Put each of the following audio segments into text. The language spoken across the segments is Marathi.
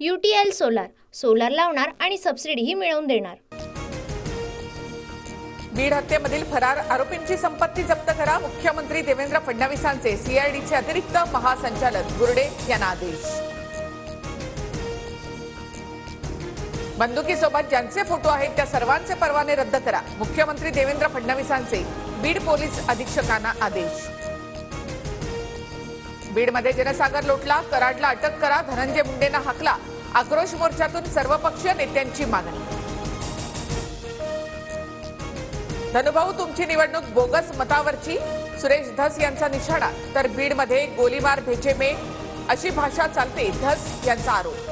UTL सोलार लावणार आणि सबसिडीही मिळवून देणार। बीड हत्येमधील फरार आरोपींची संपत्ती जप्त करा, मुख्यमंत्री देवेंद्र फडणवीसांचे CIDचे अतिरिक्त महासंचालक गुर्डे यांना आदेश। बंदुकीसोबत ज्यांचे फोटो आहेत त्या सर्वांचे परवाने रद्द करा, मुख्यमंत्री देवेंद्र फडणवीसांचे बीड पोलीस अधीक्षकांना आदेश। बीडमध्ये जनसागर लोटला, कराडला अटक करा, धनंजय मुंडेंना हाकला, आक्रोश मोर्चातून सर्वपक्षीय नेत्यांची मागणी। धनुभाऊ तुमची निवडणूक बोगस मतावरची, सुरेश धस यांचा निशाणा, तर बीडमध्ये गोलीमार भेजे में अशी भाषा चालते, धस यांचा आरोप।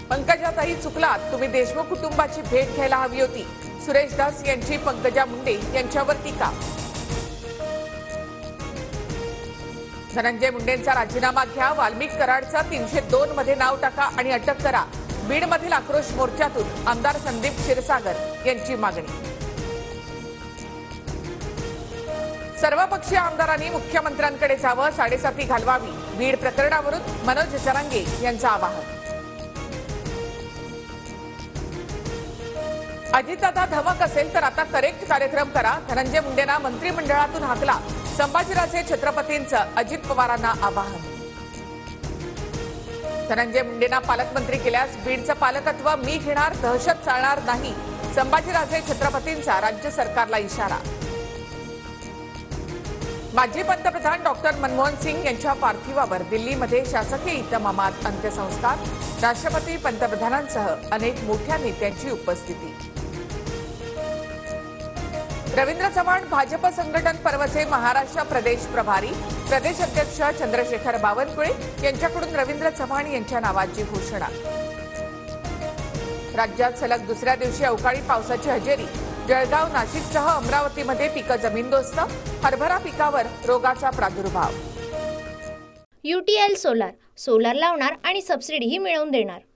पंकजाताई चुकलात, तुम्ही देशमुख कुटुंबाची भेट घ्यायला हवी होती, सुरेश धस यांची पंकजा मुंडे यांच्यावर टीका। धनंजय मुंडेंचा राजीनामा घ्या, वाल्मिक कराडचा 302 मध्ये नाव टाका आणि अटक करा, बीडमधील आक्रोश मोर्चातून आमदार संदीप क्षीरसागर यांची मागणी। सर्वपक्षीय आमदारांनी मुख्यमंत्र्यांकडे जावं, 7.5 घालवावी, बीड प्रकरणावरून मनोज जरांगे यांचं आवाहन। अजितदादा धमक असेल तर आता करेक्ट कार्यक्रम करा, धनंजय मुंडेंना मंत्रिमंडळातून हाकला, संभाजीराजे छत्रपतींचं अजित पवारांना आवाहन। धनंजय मुंडेंना पालकमंत्री केल्यास बीडचं पालकत्व मी घेणार, दहशत चालणार नाही, संभाजीराजे छत्रपतींचा राज्य सरकारला इशारा। माजी पंतप्रधान डॉक्टर मनमोहन सिंग यांच्या पार्थिवावर दिल्लीमध्ये शासकीय इतमामात अंत्यसंस्कार, राष्ट्रपती पंतप्रधानांसह अनेक मोठ्या नेत्यांची उपस्थिती। रवींद्र चव्हाण भाजप संघटन पर्वचे महाराष्ट्र प्रदेश प्रभारी, प्रदेश अध्यक्ष चंद्रशेखर बावनकुळे यांच्याकडून रवींद्र चव्हाण यांच्या नावाची घोषणा। राज्यात सलग दुसऱ्या दिवशी अवकाळी पावसाची हजेरी, जळगाव नाशिकसह अमरावतीमध्ये पिकं जमीनदोस्त, हरभरा पिकावर रोगाचा प्रादुर्भाव। UTL सोलार लावणार आणि सबसिडीही मिळवून देणार।